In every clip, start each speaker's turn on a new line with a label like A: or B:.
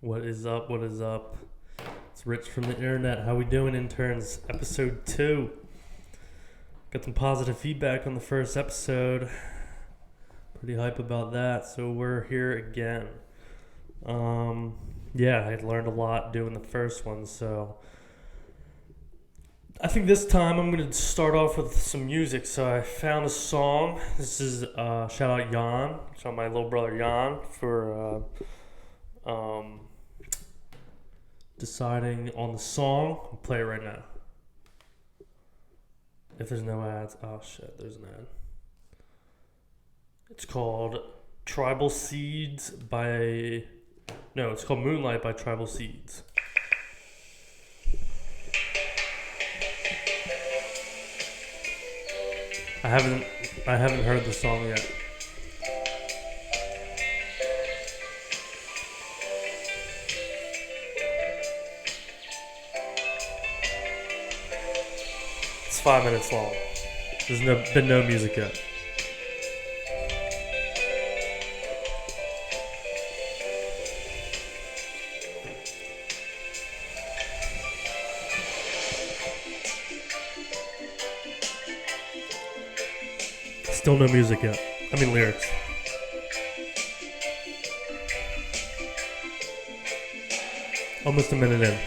A: What is up? What is up? It's Rich from the internet. How we doing, interns? Episode 2. Got some positive feedback on the first episode. Pretty hype about that. So we're here again. I learned a lot doing the first one. So I think this time I'm going to start off with some music. So I found a song. This is shout out Jan. Shout out my little brother Jan for deciding on the song. I'll play it right now. If there's no ads. Oh shit, there's an ad. It's called Tribal Seeds by... No, it's called Moonlight by Tribal Seeds. I haven't heard the song yet. It's 5 minutes long. There's been no music yet. Still no music yet. I mean lyrics. Almost a minute in.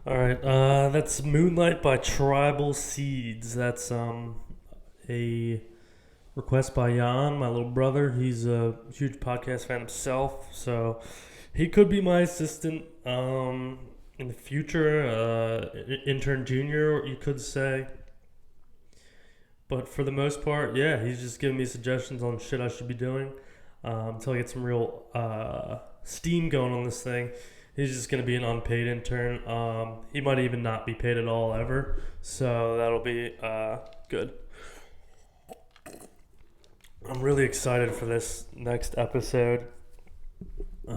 A: Alright, that's Moonlight by Tribal Seeds. That's a request by Jan, my little brother. He's a huge podcast fan himself, so he could be my assistant in the future, intern junior, you could say. But for the most part, yeah, he's just giving me suggestions on shit I should be doing until I get some real steam going on this thing. He's just going to be an unpaid intern. He might even not be paid at all ever. So that'll be good. I'm really excited for this next episode. Got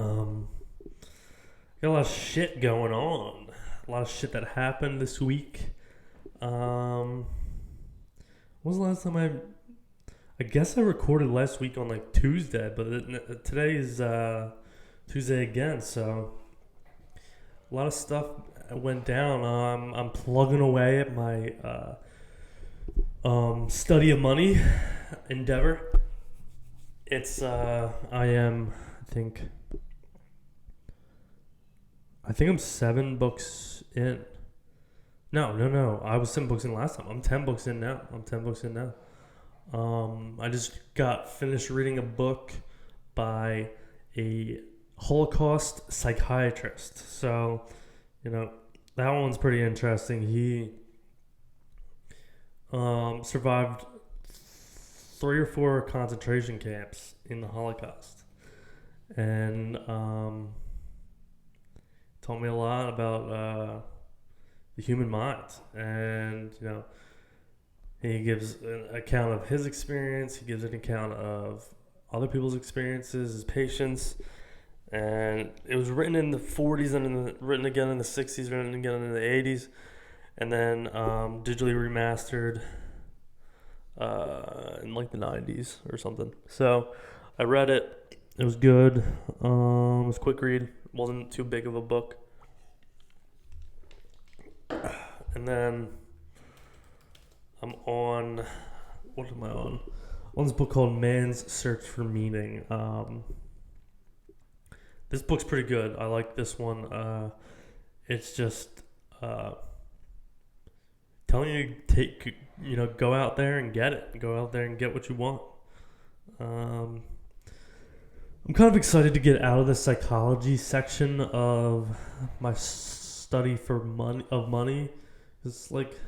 A: a lot of shit going on. A lot of shit that happened this week. When was the last time I guess I recorded last week on like Tuesday. But today is Tuesday again, so... A lot of stuff went down. I'm plugging away at my study of money endeavor. It's I think I'm 7 books in. No. I was 7 books in last time. I'm 10 books in now. I just got finished reading a book by a Holocaust psychiatrist. So, that one's pretty interesting. He survived 3 or 4 concentration camps in the Holocaust, and taught me a lot about the human mind. And he gives an account of his experience. He gives an account of other people's experiences, his patients. And it was written in the 40s and written again in the 60s, written again in the 80s, and then digitally remastered in like the 90s or something. So I read it. It was good. It was a quick read. It wasn't too big of a book. And then I'm on... What am I on? One's a book called Man's Search for Meaning. This book's pretty good. I like this one. It's just telling you to go out there and get it. Go out there and get what you want. I'm kind of excited to get out of the psychology section of my study for money. It's like,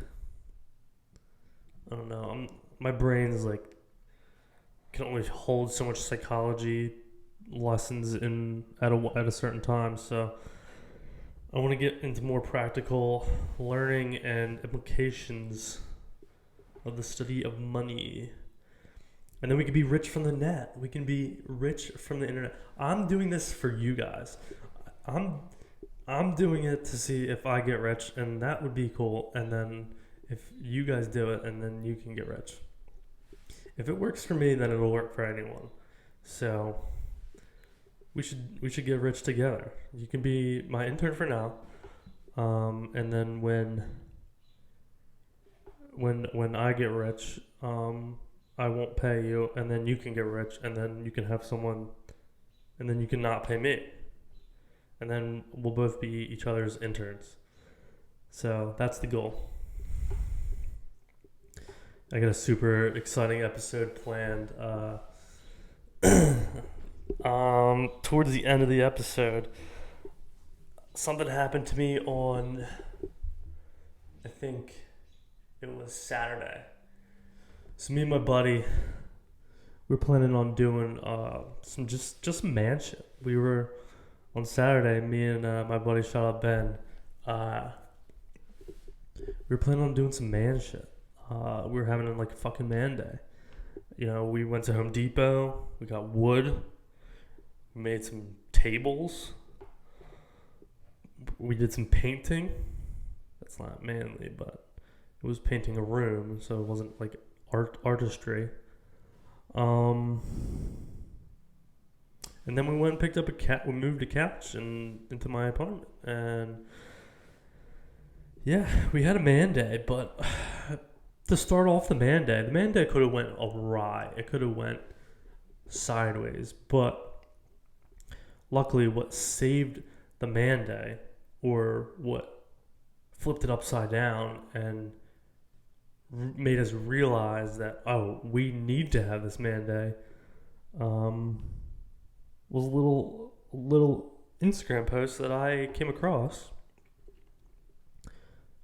A: I don't know. My brain is like, can only hold so much psychology lessons at a certain time. So I want to get into more practical learning and implications of the study of money. And then we can be rich from the net. We can be rich from the internet. I'm doing this for you guys. I'm doing it to see if I get rich, and that would be cool. And then if you guys do it, and then you can get rich. If it works for me, then it'll work for anyone. So we should get rich together. You can be my intern for now, and then when I get rich, I won't pay you, and then you can get rich, and then you can have someone, and then you can not pay me, and then we'll both be each other's interns. So that's the goal. I got a super exciting episode planned. Towards the end of the episode, something happened to me on, I think it was Saturday. So me and my buddy, we were planning on doing some just man shit. We were on Saturday. Me and my buddy, shout out Ben. We were planning on doing some man shit. We were having like a fucking man day. We went to Home Depot. We got wood. We made some tables. We did some painting. That's not manly, but it was painting a room, so it wasn't like artistry. And then we went and picked up we moved a couch into my apartment, and yeah, we had a man day. But to start off the man day could have went awry. It could have went sideways, but luckily what saved the man day, or what flipped it upside down and made us realize that, we need to have this man day, was a little Instagram post that I came across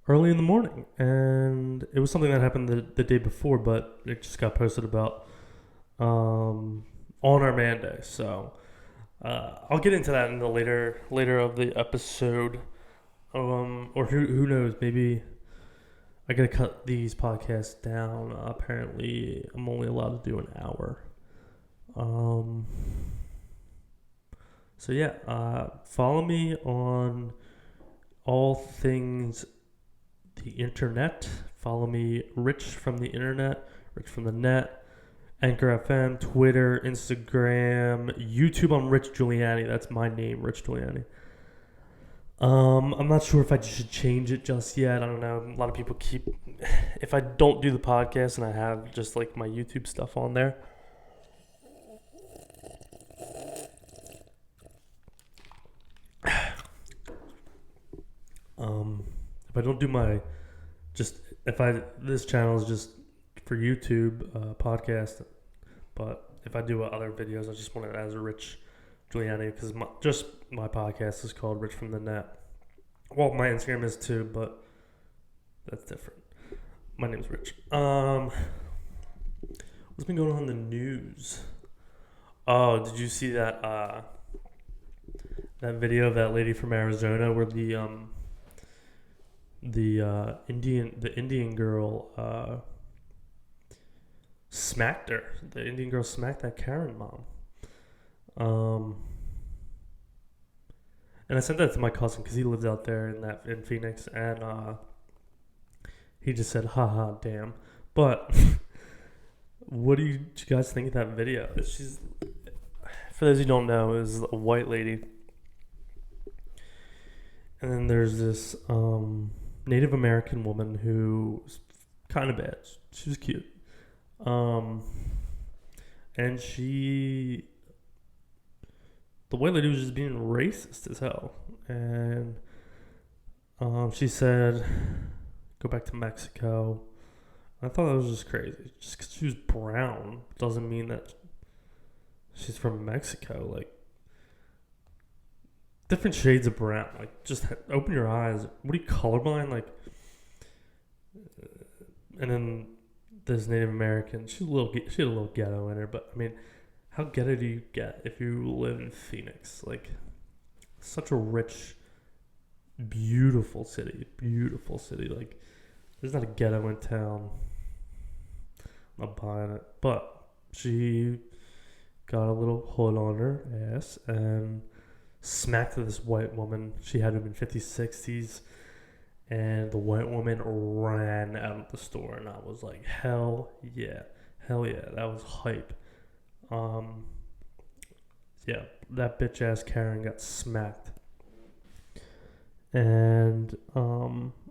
A: early in the morning, and it was something that happened the day before, but it just got posted about on our man day. So I'll get into that in the later of the episode, or who knows, maybe I gotta cut these podcasts down. Apparently, I'm only allowed to do an hour. So yeah, follow me on all things the internet. Follow me, Rich from the Internet, Rich from the Net, Anchor FM, Twitter, Instagram, YouTube. I'm Rich Giuliani. That's my name, Rich Giuliani. I'm not sure if I should change it just yet. I don't know. A lot of people if I don't do the podcast and I have just like my YouTube stuff on there, if I don't do this channel is just for YouTube podcast, but if I do other videos, I just want it as a Rich Giuliani, because my podcast is called Rich from the Net. Well, my Instagram is too, but that's different. My name's Rich. What's been going on in the news? Oh, did you see that video of that lady from Arizona where the Indian girl smacked her? The Indian girl smacked that Karen mom. And I sent that to my cousin because he lives out there in Phoenix, and he just said, "Ha damn." But what do you guys think of that video? For those who don't know, is a white lady, and then there's this Native American woman who's kind of bad. She was cute. and the way that he was just being racist as hell. And she said, go back to Mexico. I thought that was just crazy. Just because she was brown doesn't mean that she's from Mexico. Like, different shades of brown. Like, just open your eyes. What are you, colorblind? Like, and then this Native American, she had a little ghetto in her. But I mean, how ghetto do you get if you live in Phoenix? Like, such a rich, beautiful city. Beautiful city. Like, there's not a ghetto in town. I'm not buying it. But she got a little hood on her ass and smacked this white woman. She had him in 50s, 60s. And the white woman ran out of the store. And I was like, hell yeah. Hell yeah. That was hype. Yeah, that bitch ass Karen got smacked. And I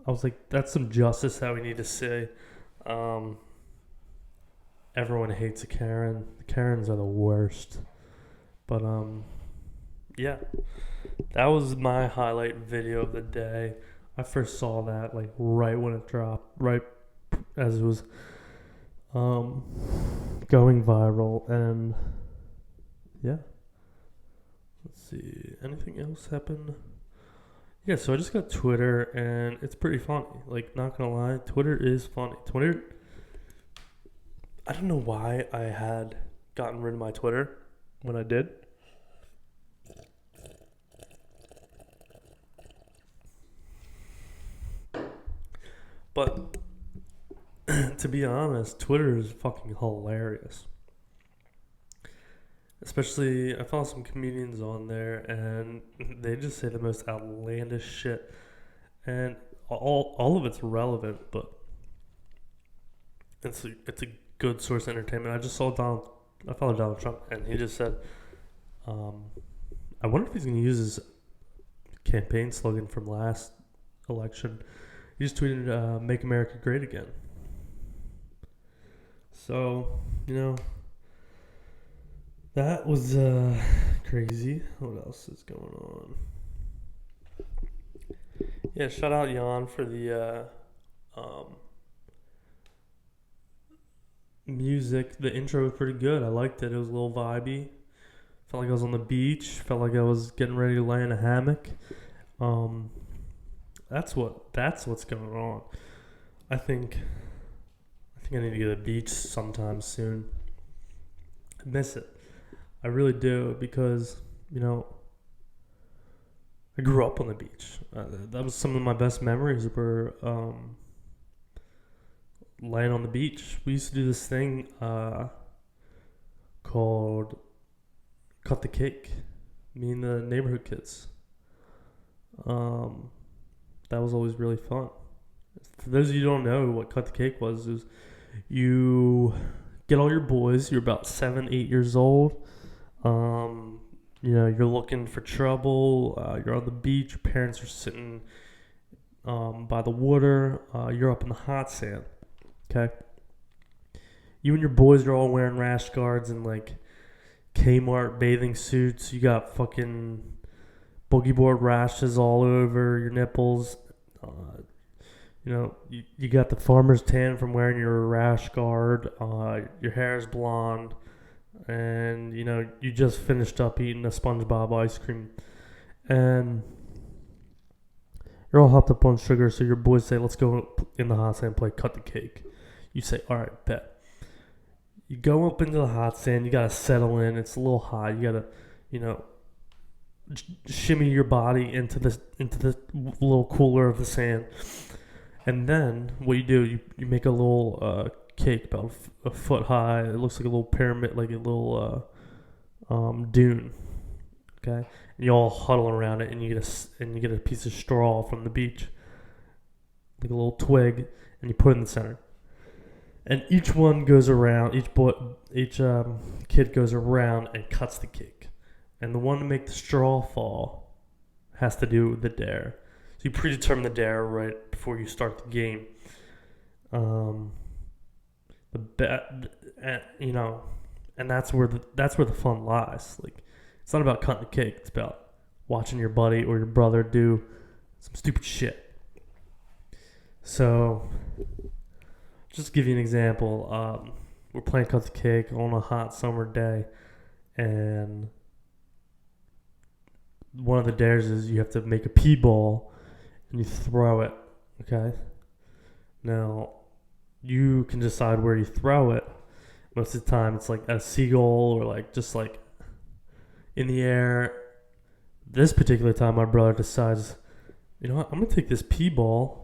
A: was like, that's some justice that we need to see. Everyone hates a Karen. The Karens are the worst. But yeah, that was my highlight video of the day. I first saw that like right when it dropped, right as it was going viral. And yeah, let's see, anything else happen? Yeah, so I just got Twitter, and it's pretty funny. Like, not gonna lie, Twitter is funny. Twitter, I don't know why I had gotten rid of my Twitter when I did. But to be honest, Twitter is fucking hilarious. Especially, I follow some comedians on there, and they just say the most outlandish shit. And all of it's relevant, but it's a good source of entertainment. I followed Donald Trump, and he just said, I wonder if he's going to use his campaign slogan from last election. He just tweeted, "Make America Great Again." So, that was crazy. What else is going on? Yeah, shout out Jan for the music. The intro was pretty good. I liked it. It was a little vibey. Felt like I was on the beach. Felt like I was getting ready to lay in a hammock. That's what's going on. I think I need to go to the beach sometime soon. I miss it. I really do, because, I grew up on the beach. That was some of my best memories were laying on the beach. We used to do this thing called Cut the Cake. Me and the neighborhood kids. That was always really fun. For those of you who don't know what Cut the Cake was, is you get all your boys. You're about 7, 8 years old. You're looking for trouble. You're on the beach. Your parents are sitting by the water. You're up in the hot sand. Okay. You and your boys are all wearing rash guards and like Kmart bathing suits. You got fucking boogie board rashes all over your nipples. You got the farmer's tan from wearing your rash guard. Your hair is blonde. And, you just finished up eating a SpongeBob ice cream. And you're all hopped up on sugar, so your boys say, let's go in the hot sand and play Cut the Cake. You say, all right, bet. You go up into the hot sand. You got to settle in. It's a little hot. You got to, shimmy your body into the little cooler of the sand. And then what you do, you make a little cake about a foot high. It looks like a little pyramid, like a little dune. Okay, and you all huddle around it, and you get a piece of straw from the beach, like a little twig, and you put it in the center. And each one goes around. Each kid goes around and cuts the cake. And the one to make the straw fall has to do the dare. So you predetermine the dare right before you start the game. And that's where the fun lies. Like, it's not about cutting the cake. It's about watching your buddy or your brother do some stupid shit. So, just to give you an example, we're playing cut the cake on a hot summer day, and one of the dares is you have to make a pee ball and you throw it. Okay. Now, you can decide where you throw it. Most of the time, it's like at a seagull or like just like in the air. This particular time, my brother decides, you know what? I'm gonna take this pee ball.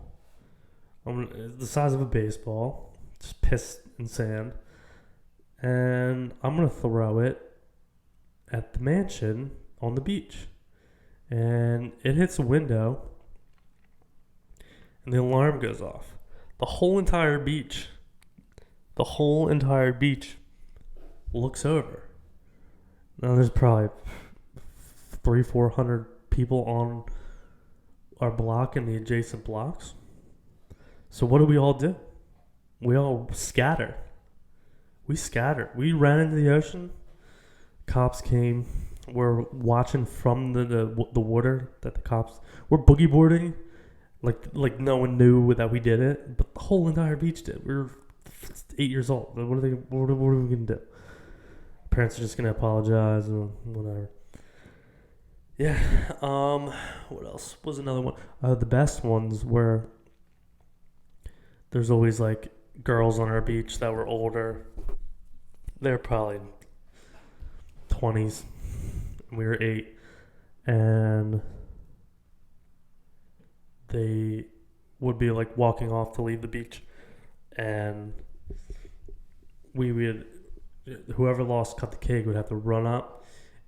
A: It's the size of a baseball, just piss and sand, and I'm gonna throw it at the mansion on the beach, and it hits a window, and the alarm goes off. The whole entire beach looks over. Now there's probably 300-400 people on our block and the adjacent blocks. So what do we all do? We all scatter. We ran into the ocean. Cops came. We're watching from the water that the cops. We're boogie boarding. Like no one knew that we did it, but the whole entire beach did. We were 8 years old. What are we gonna do? Parents are just gonna apologize and whatever. Yeah. What else was another one? The best ones were there's always like girls on our beach that were older. They're probably 20s. We were 8, and they would be like walking off to leave the beach, and whoever lost cut the cake would have to run up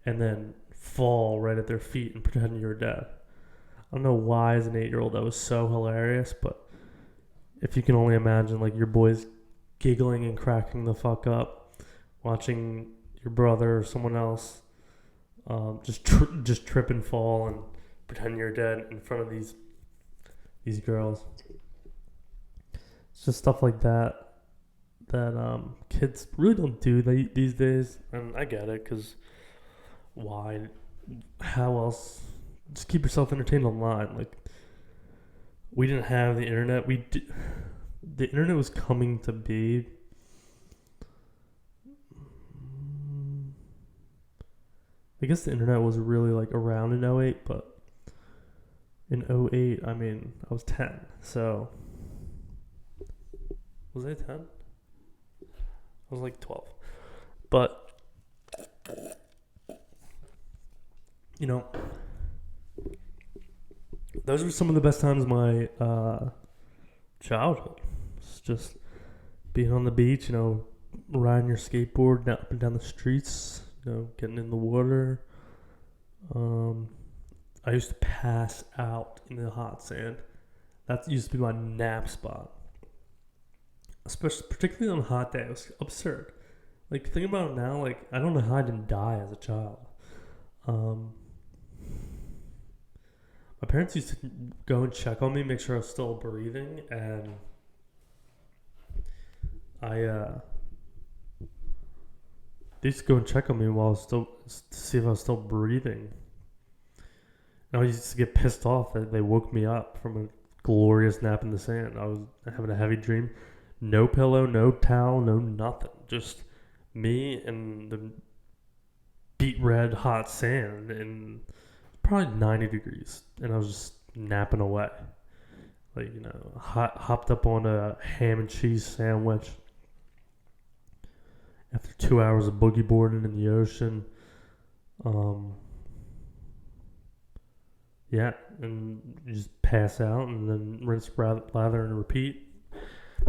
A: and then fall right at their feet and pretend you were dead. I don't know why as an 8-year-old that was so hilarious, but if you can only imagine like your boys giggling and cracking the fuck up watching your brother or someone else just trip and fall and pretend you're dead in front of these girls. It's just stuff like that kids really don't do these days, and I get it, because why? How else? Just keep yourself entertained online. Like, we didn't have the internet. The internet was coming to be. I guess the internet was really like around in 08, but in 08, I mean, I was 10, so was I 10? I was like 12. But you know, those were some of the best times of my childhood. It's just being on the beach, you know, riding your skateboard up and down the streets, you know, getting in the water. I used to pass out in the hot sand. That used to be my nap spot. Particularly on a hot day. It was absurd. Like, think about it now, like, I don't know how I didn't die as a child. My parents used to go and check on me, make sure I was still breathing, and they used to go and check on me while I was to see if I was still breathing. And I used to get pissed off that they woke me up from a glorious nap in the sand. I was having a heavy dream. No pillow, no towel, no nothing. Just me and the beet red hot sand and probably 90 degrees. And I was just napping away. Like, you know, hopped up on a ham and cheese sandwich. After 2 hours of boogie boarding in the ocean. Yeah, and you just pass out and then rinse, lather, and repeat.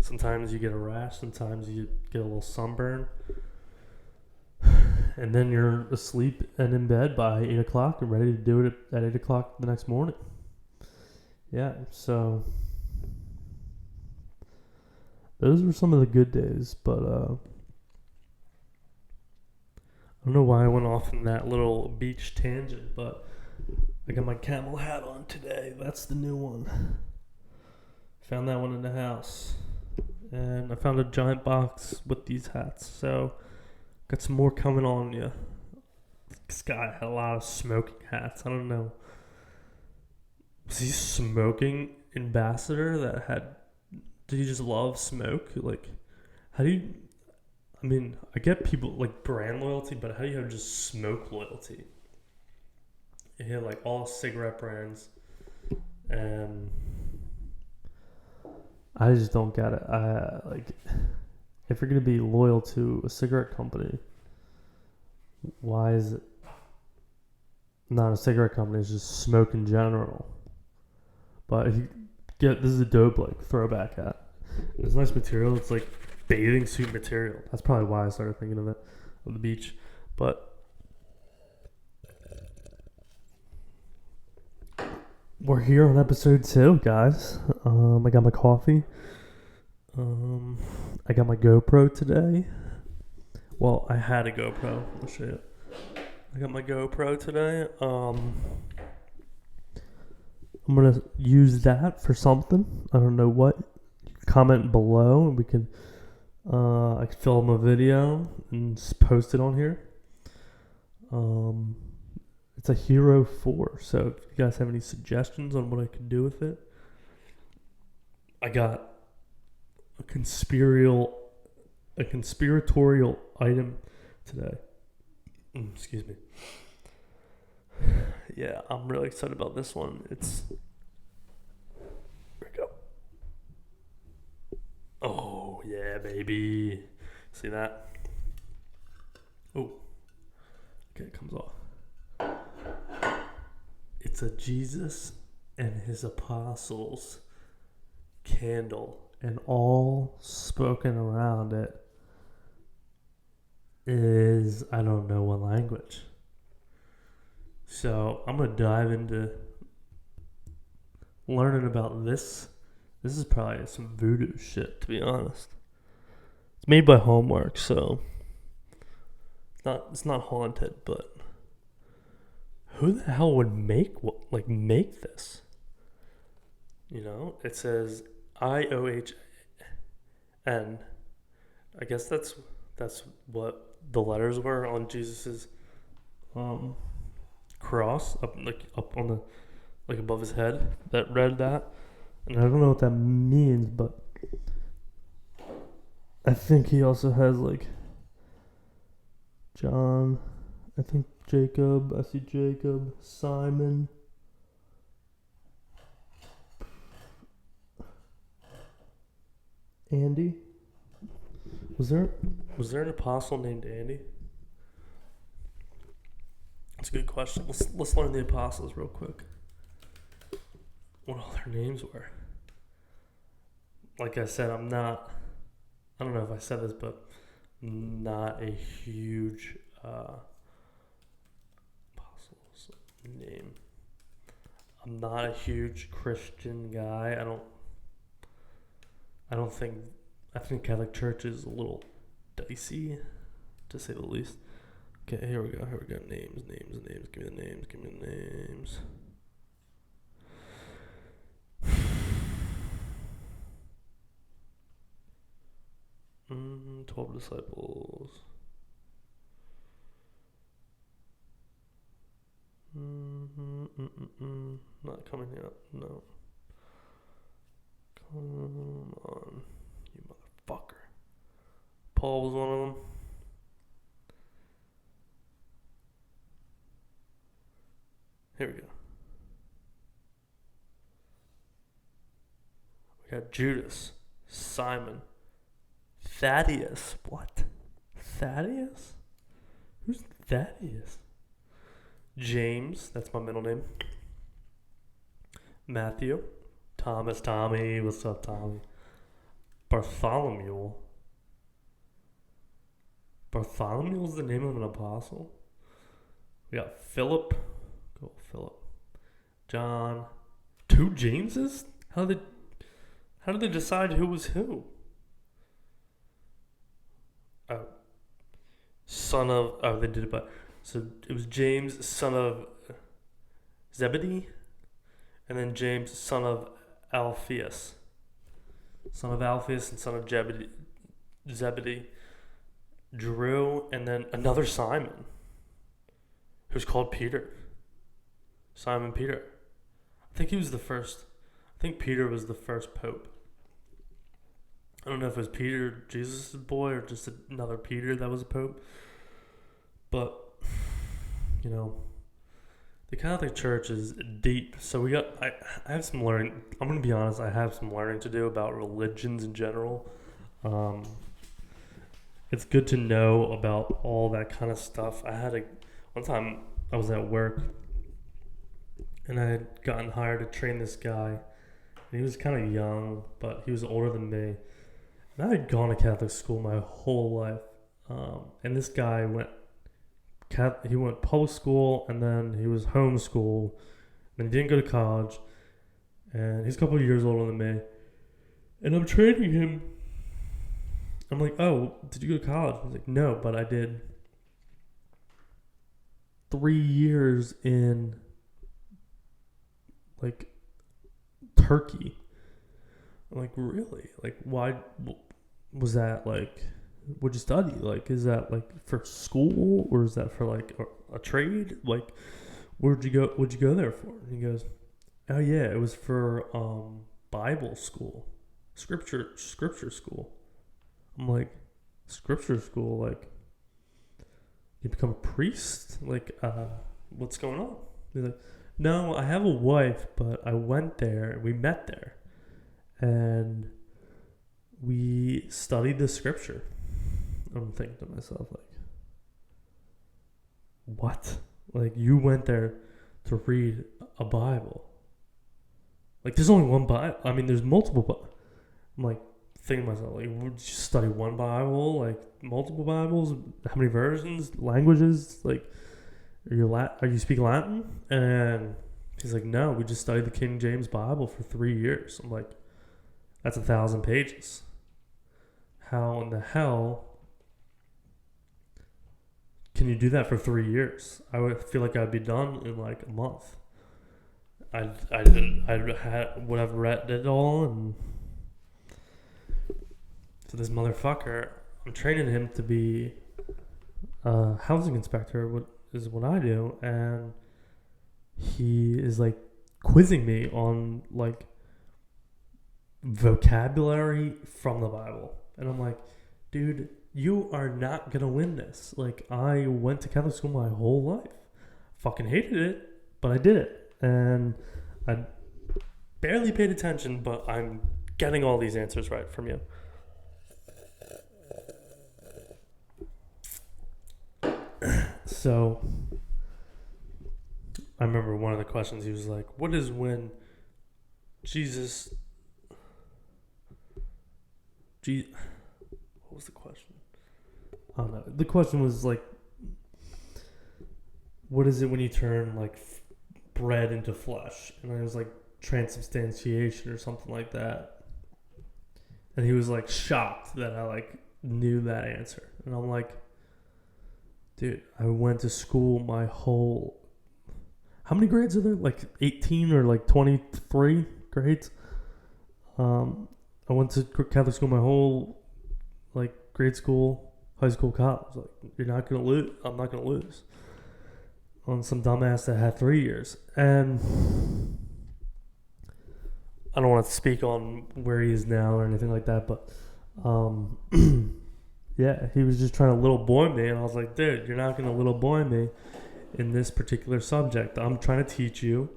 A: Sometimes you get a rash, sometimes you get a little sunburn. And then you're asleep and in bed by 8 o'clock and ready to do it at 8 o'clock the next morning. Yeah, so those were some of the good days, but I don't know why I went off in that little beach tangent, but I got my Camel hat on today. That's the new one. Found that one in the house. And I found a giant box with these hats. So Got some more coming on you. This guy had a lot of smoking hats. I don't know. Was he smoking ambassador that had... Did he just love smoke? Like, how do you... I mean, I get people like brand loyalty, but how do you have just smoke loyalty? He had like all cigarette brands, and I just don't get it. Like, if you're gonna be loyal to a cigarette company, why is it not a cigarette company? It's just smoke in general. But if you get, this is a dope like throwback hat. It's nice material. It's like bathing suit material. That's probably why I started thinking of it, of the beach. But we're here on episode 2, guys. I got my coffee. I got my GoPro today. Well, I had a GoPro. I'll show you. I got my GoPro today. I'm gonna use that for something. I don't know what. Comment below, and we can. I could film a video and post it on here. It's a Hero 4, so if you guys have any suggestions on what I could do with it, I got a conspiratorial item today. Excuse me. Yeah, I'm really excited about this one. Here we go. Oh, yeah, baby. See that? Oh. Okay, it comes off. It's a Jesus and his apostles candle, and all spoken around it is, I don't know what language. So I'm going to dive into learning about this. This is probably some voodoo shit, to be honest. It's made by Homework, so it's not haunted, but who the hell would make this? You know, it says IOHN. I guess that's what the letters were on Jesus's cross up on the, like, above his head that read that. And I don't know what that means, but I think he also has like John, I think Jacob, I see Jacob, Simon, Andy. Was there an apostle named Andy? That's a good question. Let's learn the apostles real quick. What all their names were. Like I said, I don't know if I said this, but I'm not a huge apostles name. I'm not a huge Christian guy. I think Catholic Church is a little dicey, to say the least. Okay, here we go. Names. Give me the names. 12 disciples. Not coming yet. No. Come on, you motherfucker. Paul was one of them. Here we go. We got Judas, Simon, Thaddeus. What? Thaddeus? Who's Thaddeus? James, that's my middle name. Matthew, Thomas, Tommy, what's up, Tommy? Bartholomew. Bartholomew's the name of an apostle. We got Philip. Go Philip. John. 2 Jameses? How did they decide who was who? They did it by... So it was James, son of Zebedee, and then James, son of Alphaeus. Son of Alphaeus and son of Zebedee. Drew, and then another Simon, who's called Peter. Simon Peter. I think he was the first. I think Peter was the first pope. I don't know if it was Peter, Jesus' boy, or just another Peter that was a pope. But, the Catholic Church is deep. So I have some learning. I'm going to be honest, I have some learning to do about religions in general. It's good to know about all that kind of stuff. One time I was at work and I had gotten hired to train this guy. And he was kind of young, but he was older than me. And I had gone to Catholic school my whole life. And this guy went public school, and then he was homeschool. Then he didn't go to college. And he's a couple of years older than me. And I'm training him. I'm like, oh, did you go to college? I was like, no, but I did 3 years in, Turkey. I'm like, really? Like, why was that, what'd you study? Is that, for school, or is that for, a trade? What'd you go there for? And he goes, oh, yeah, it was for, Bible school, scripture school. I'm like, scripture school, you become a priest? What's going on? He's like, no, I have a wife, but I went there, we met there, and we studied the scripture. I'm thinking to myself, what? You went there to read a Bible? There's only one Bible. I mean, there's multiple Bibles. I'm thinking to myself, would you study one Bible? Multiple Bibles? How many versions? Languages? Are you speak Latin? And he's like, no, we just studied the King James Bible for 3 years. I'm like, that's 1,000 pages. How in the hell can you do that for 3 years? I would feel like I'd be done in a month. I would have read it all, and so this motherfucker, I'm training him to be a housing inspector, what I do, and he is quizzing me on vocabulary from the Bible. And I'm like, dude, you are not gonna win this. I went to Catholic school my whole life. Fucking hated it, but I did it. And I barely paid attention, but I'm getting all these answers right from you. So I remember one of the questions, he was like, what is when Jesus... What was the question? I don't know. The question was what is it when you turn bread into flesh? And I was transubstantiation or something like that. And he was shocked that I knew that answer. And I'm like, dude, I went to school my whole... How many grades are there? 18 or 23 grades? I went to Catholic school my whole grade school, high school, college. You're not gonna lose. I'm not gonna lose on some dumbass that had 3 years. And I don't want to speak on where he is now or anything like that, but yeah, he was just trying to little boy me, and I was like, dude, you're not gonna little boy me in this particular subject. I'm trying to teach you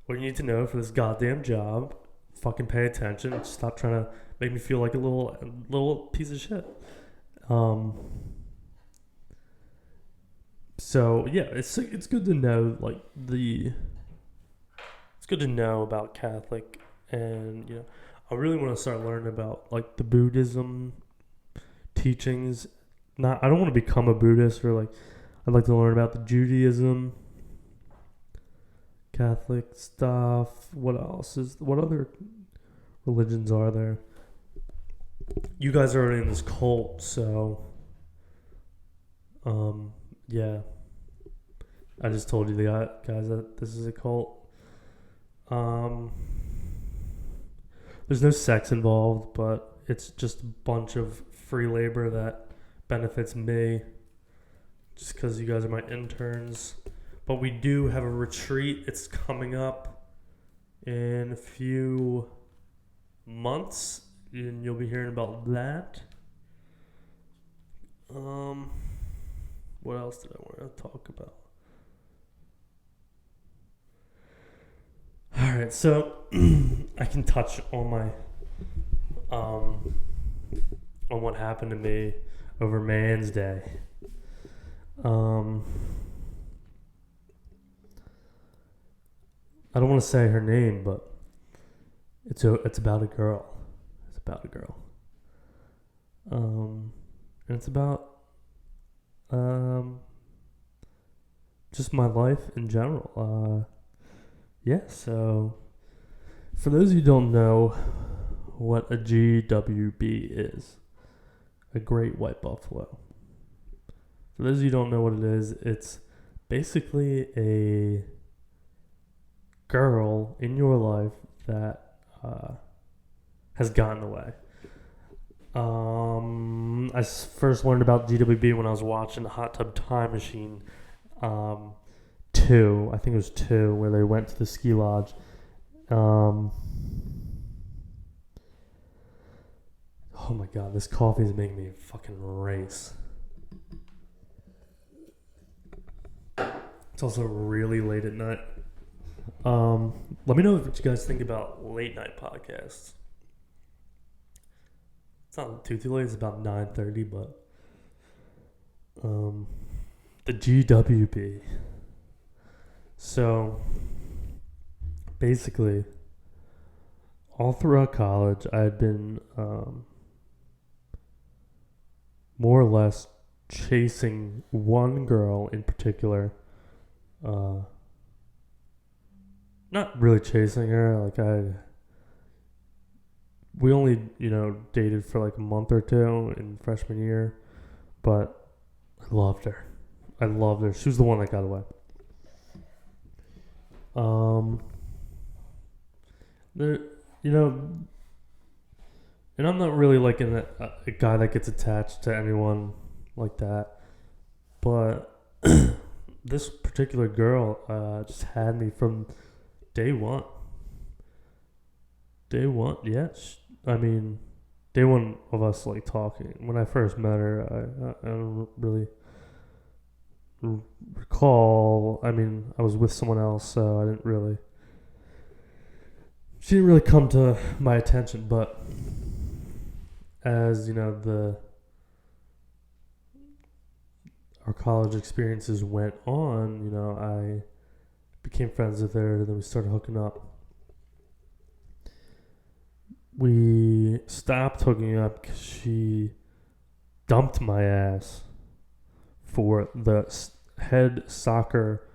A: what you need to know for this goddamn job. Fucking pay attention. Stop trying to make me feel like a little piece of shit. So yeah, it's good to know it's good to know about Catholic, and I really want to start learning about the Buddhism teachings. I don't want to become a Buddhist, or I'd like to learn about the Judaism, Catholic stuff. What other religions are there? You guys are already in this cult, so yeah. I just told you guys that this is a cult. There's no sex involved, but it's just a bunch of free labor that benefits me just because you guys are my interns. But we do have a retreat. It's coming up in a few months, and you'll be hearing about that. What else did I want to talk about? All right, so I can touch on my on what happened to me over Man's Day. I don't want to say her name, but it's about a girl. It's about a girl. And it's about just my life in general. So for those of you who don't know what a GWB is, a great white buffalo. For those of you who don't know what it is, it's basically a girl in your life that has gotten away. I first learned about GWB when I was watching the Hot Tub Time Machine 2. I think it was 2, where they went to the ski lodge. Oh my god, this coffee is making me fucking race. It's also really late at night. Let me know what you guys think about late night podcasts. It's not too late. It's about 9:30, but the GWB. So basically, all throughout college, I had been more or less chasing one girl in particular. Not really chasing her. We only, dated for like a month or two in freshman year, but I loved her. She was the one that got away. And I'm not really like a guy that gets attached to anyone like that, but this particular girl just had me from day one. Day one, yes. Day one of us like talking. When I first met her, I don't really recall. I was with someone else, so I didn't really. She didn't really come to my attention, but as our college experiences went on, I became friends with her, and then we started hooking up. We stopped hooking up because she dumped my ass for the head soccer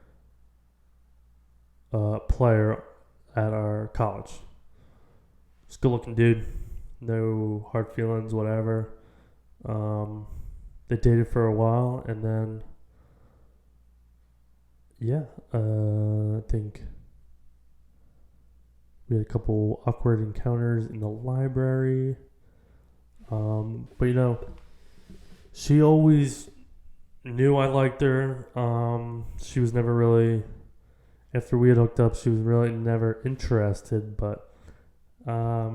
A: player at our college. Just good looking dude. No hard feelings, whatever. They dated for a while, and then I think we had a couple awkward encounters in the library. But she always knew I liked her. She was never really, after we had hooked up, she was really never interested, but I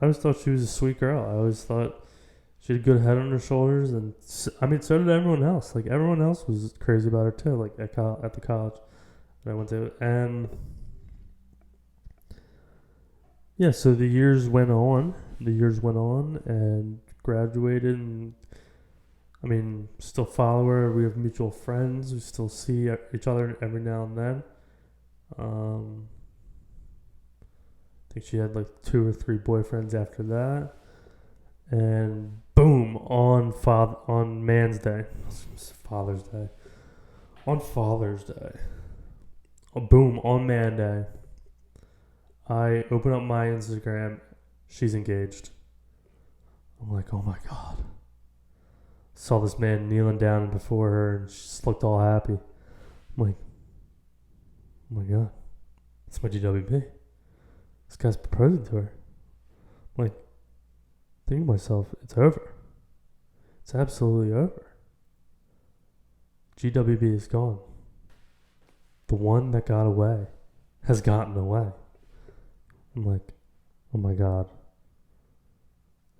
A: always thought she was a sweet girl. I always thought she had a good head on her shoulders, and so did everyone else. Like, everyone else was crazy about her too, like at the college that I went to. And so the years went on, and graduated, and still follow her. We have mutual friends. We still see each other every now and then. I think she had like 2 or 3 boyfriends after that. And boom, on Man's Day. Father's Day. On Father's Day. Oh, boom, on Man Day. I open up my Instagram. She's engaged. I'm like, oh my God. Saw this man kneeling down before her, and she just looked all happy. I'm like, oh my God. That's my GWB. This guy's proposing to her. I'm like, thinking to myself, it's over. It's absolutely over. GWB is gone. The one that got away has gotten away. I'm like, oh my God.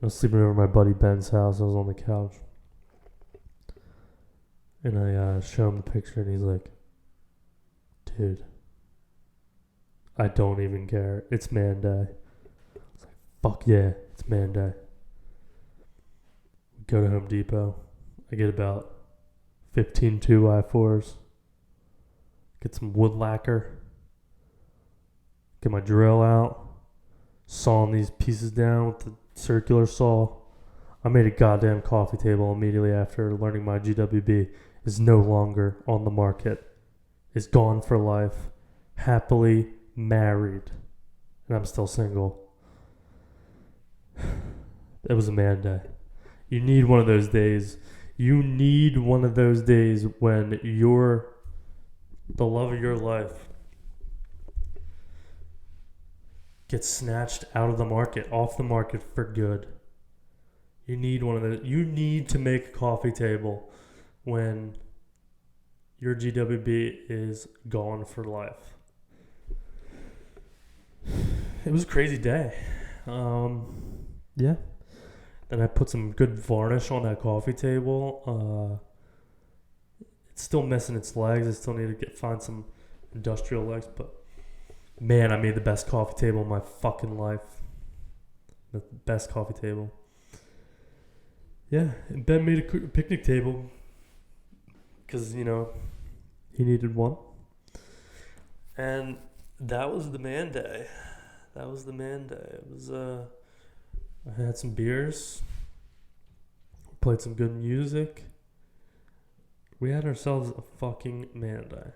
A: I was sleeping over at my buddy Ben's house. I was on the couch. And I show him the picture and he's like, dude, I don't even care. It's man day. I was like, fuck yeah, it's man day. Go to Home Depot. I get about 15 2x4s. Get some wood lacquer. Get my drill out. Sawing these pieces down with the circular saw. I made a goddamn coffee table immediately after learning my GWB is no longer on the market. Is gone for life. Happily married. And I'm still single. It was a man day. You need one of those days. You need one of those days when the love of your life gets snatched out of the market, off the market for good. You need one of those. You need to make a coffee table when your GWB is gone for life. It was a crazy day. Yeah. Then I put some good varnish on that coffee table. It's still missing its legs. I still need to find some industrial legs. But man, I made the best coffee table in my fucking life. The best coffee table. Yeah, and Ben made a picnic table because, he needed one. And that was the man day. It was, I had some beers, played some good music. We had ourselves a fucking man day.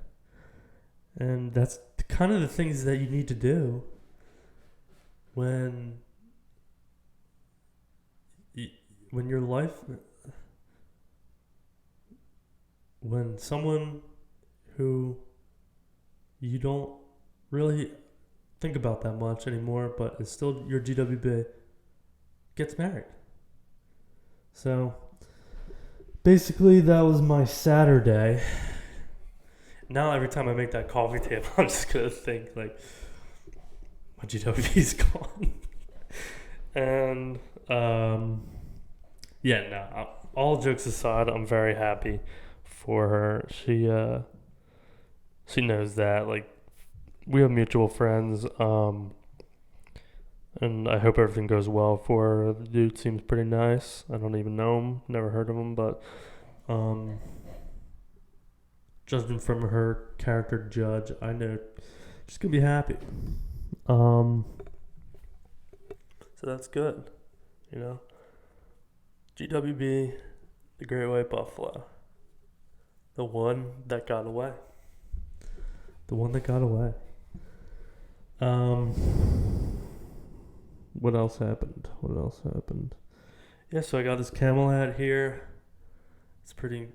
A: And that's kind of the things that you need to do when your life, when someone who you don't really think about that much anymore, but it's still your GWB, gets married. So basically that was my Saturday. Now every time I make that coffee table, I'm just gonna think like my GWB's gone. And all jokes aside, I'm very happy for her. She knows that, like, we have mutual friends, and I hope everything goes well for her. The dude seems pretty nice. I don't even know him, never heard of him, but judging from her character judge, I know she's gonna be happy. So that's good, GWB, the Great White Buffalo, the one that got away. What else happened? Yeah, so I got this Camel hat here. It's pretty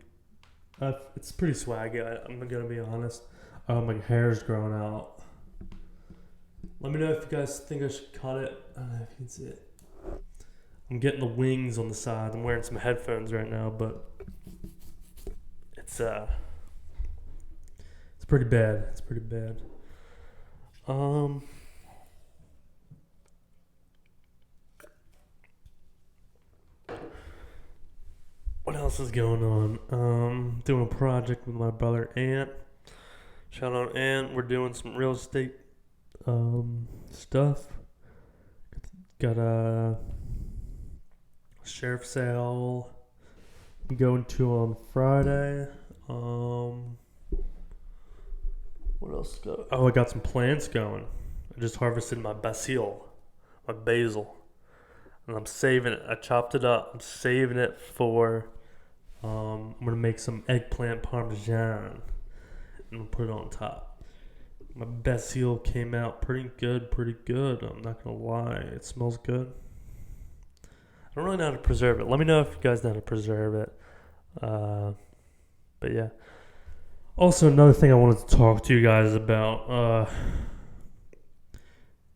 A: swaggy. I'm gonna be honest. My hair's growing out. Let me know if you guys think I should cut it. I don't know if you can see it. I'm getting the wings on the side. I'm wearing some headphones right now, but it's pretty bad. What else is going on? Doing a project with my brother Ant. Shout out Ant. We're doing some real estate stuff. Got a sheriff sale I'm going to on Friday. What else go? Oh, I got some plants going. I just harvested my basil, and I'm saving it. I chopped it up. I'm saving it for. I'm gonna make some eggplant parmesan, and I'll put it on top. My basil came out pretty good. I'm not gonna lie. It smells good. I don't really know how to preserve it. Let me know if you guys know how to preserve it. But yeah. Also, another thing I wanted to talk to you guys about.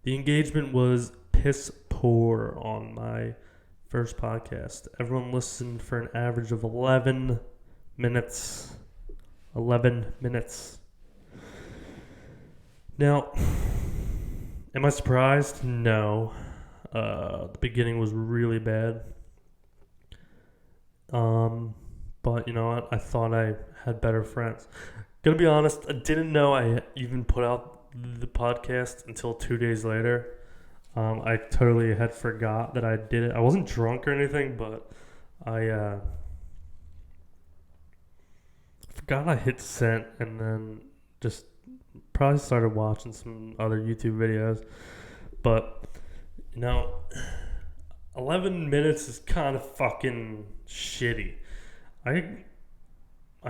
A: The engagement was piss poor on my first podcast. Everyone listened for an average of 11 minutes. 11 minutes. Now, am I surprised? No. The beginning was really bad. But you know what? I thought I had better friends. Gonna be honest, I didn't know I even put out the podcast until 2 days later. I totally had forgot that I did it. I wasn't drunk or anything, but I forgot I hit send and then just probably started watching some other YouTube videos. But, you know, 11 minutes is kind of fucking shitty. I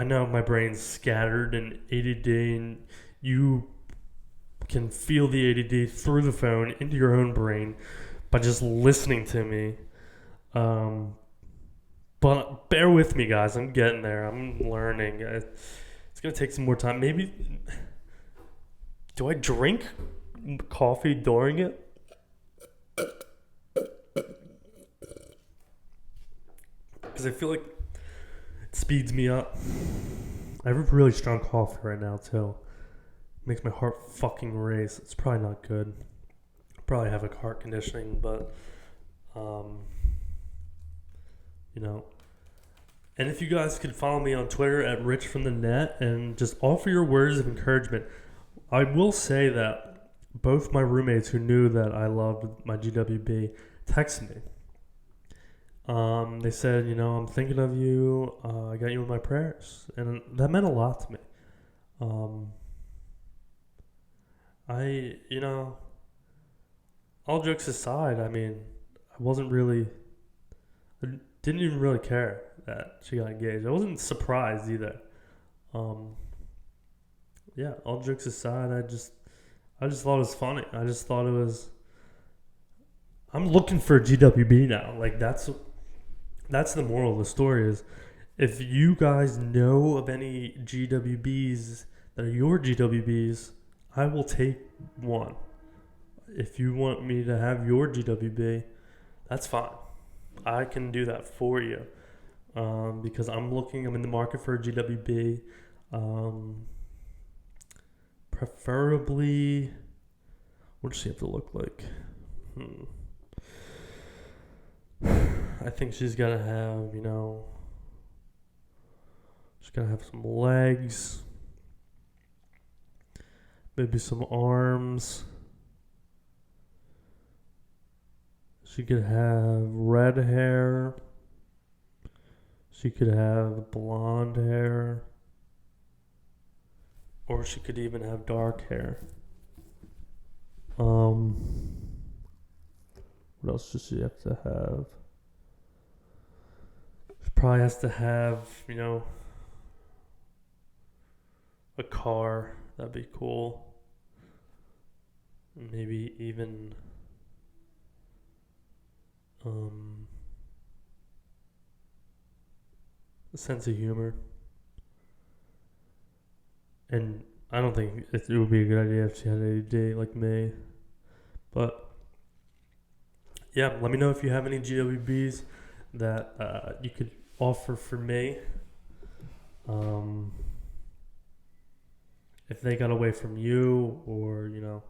A: know my brain's scattered and ADD, and you can feel the ADD through the phone into your own brain by just listening to me. But bear with me, guys. I'm getting there. I'm learning. It's going to take some more time. Maybe, do I drink coffee during it? Because I feel like it speeds me up. I have a really strong coffee right now, too. It makes my heart fucking race. It's probably not good. I probably have a heart conditioning, but, you know. And if you guys could follow me on Twitter at richfromtheinternet and just offer your words of encouragement. I will say that both my roommates who knew that I loved my GWB texted me. They said, you know, I'm thinking of you. I got you in my prayers. And that meant a lot to me. You know, all jokes aside, I mean, I didn't even really care that she got engaged. I wasn't surprised either. Yeah, all jokes aside, I just thought it was funny. I just thought it was. I'm looking for a GWB now. Like that's the moral of the story is, if you guys know of any GWBs that are your GWBs, I will take one. If you want me to have your GWB, that's fine. I can do that for you. Because I'm in the market for a GWB. Preferably, what does she have to look like? I think she's got to have, you know, she's got to have some legs, maybe some arms. She could have red hair. She could have blonde hair. Or she could even have dark hair. What else does she have to have? She probably has to have, you know, a car. That'd be cool. Maybe even a sense of humor. And I don't think it would be a good idea if she had ADD like me. But yeah, let me know if you have any GWBs that you could offer for me. If they got away from you or, you know,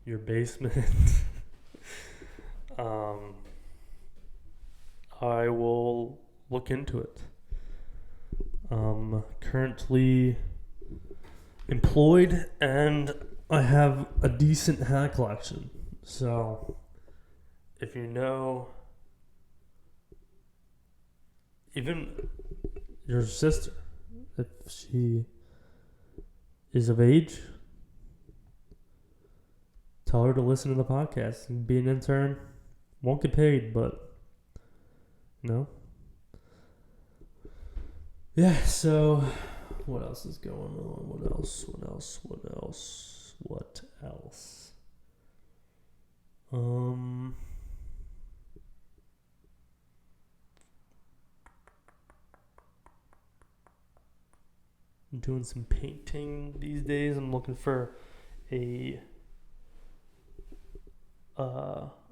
A: your basement, I will look into it. Currently employed and I have a decent hat collection. So if you know, even your sister, if she is of age, tell her to listen to the podcast and be an intern. Won't get paid, but you know. Yeah, so what else is going on? What else? I'm doing some painting these days. I'm looking for a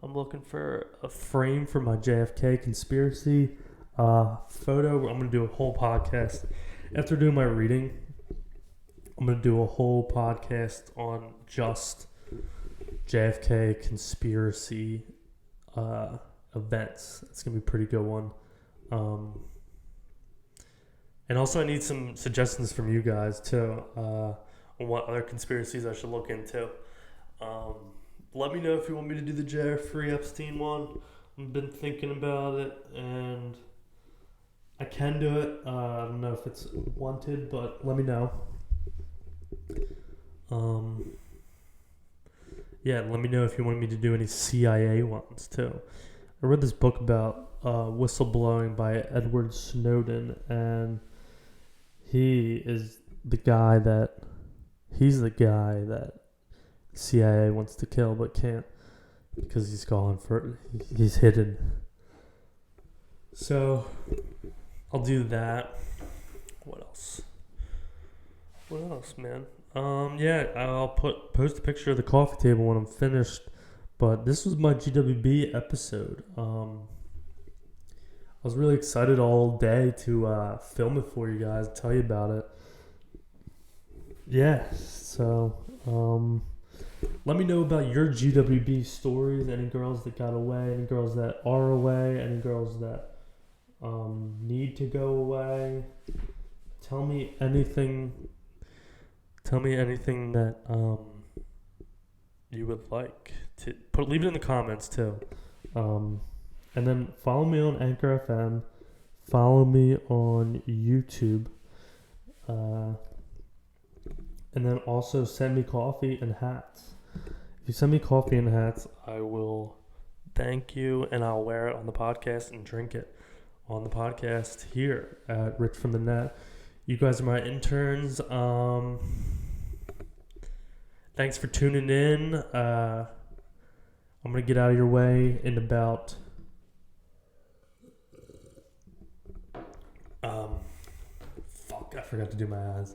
A: I'm looking for a frame for my JFK conspiracy photo. I'm going to do a whole podcast. After doing my reading, I'm going to do a whole podcast on just JFK conspiracy events. It's going to be a pretty good one. And also I need some suggestions from you guys too on what other conspiracies I should look into. Let me know if you want me to do the Jeffrey Epstein one. I've been thinking about it, and I can do it. I don't know if it's wanted, but let me know. Yeah, let me know if you want me to do any CIA ones too. I read this book about whistleblowing by Edward Snowden, and he's the guy that CIA wants to kill but can't because he's hidden. So I'll do that. What else, man? I'll post a picture of the coffee table when I'm finished. But this was my GWB episode. I was really excited all day to film it for you guys, tell you about it. Yeah, so let me know about your GWB stories. Any girls that got away, any girls that are away, any girls that need to go away. Tell me anything that you would like to leave it in the comments too. And then follow me on Anchor FM. Follow me on YouTube. And then also send me coffee and hats. If you send me coffee and hats, I will thank you, and I'll wear it on the podcast and drink it on the podcast here at Rich from the Net. You guys are my interns. Thanks for tuning in. I'm going to get out of your way in about I forgot to do my ads.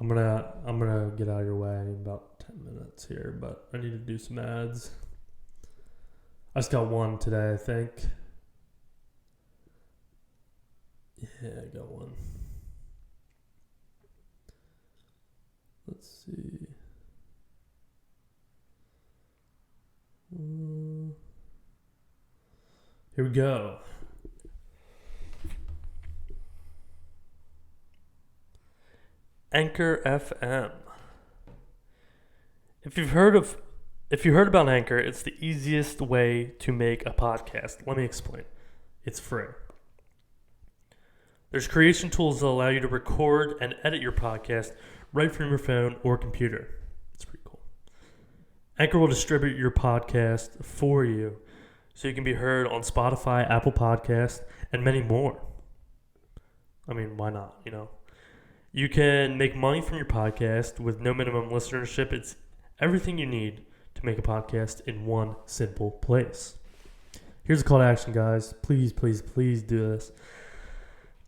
A: I'm gonna get out of your way in about 10 minutes here, but I need to do some ads. I just got one today, I think. Yeah, I got one. Let's see. Here we go. Anchor FM. If you heard about Anchor, it's the easiest way to make a podcast. Let me explain. It's free. There's creation tools that allow you to record and edit your podcast right from your phone or computer. It's pretty cool. Anchor will distribute your podcast for you so you can be heard on Spotify, Apple Podcasts, and many more. I mean, why not, you know? You can make money from your podcast with no minimum listenership. It's everything you need to make a podcast in one simple place. Here's a call to action, guys. Please, please, please do this.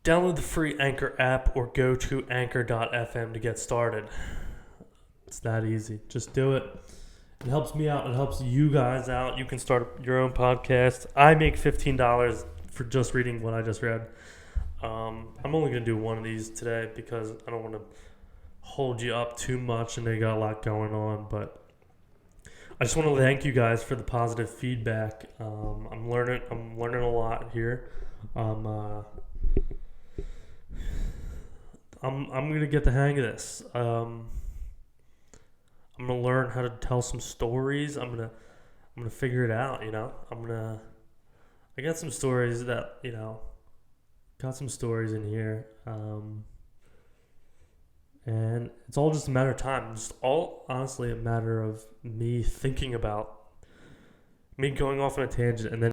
A: Download the free Anchor app or go to anchor.fm to get started. It's that easy. Just do it. It helps me out. It helps you guys out. You can start your own podcast. I make $15 for just reading what I just read. I'm only going to do one of these today because I don't want to hold you up too much, and they got a lot going on. But I just want to thank you guys for the positive feedback. I'm learning a lot here. I'm going to get the hang of this. I'm going to learn how to tell some stories. I'm going to figure it out, you know. I got some stories that, you know, got some stories in here. And it's all just a matter of time. Just all honestly a matter of me thinking about me going off on a tangent and then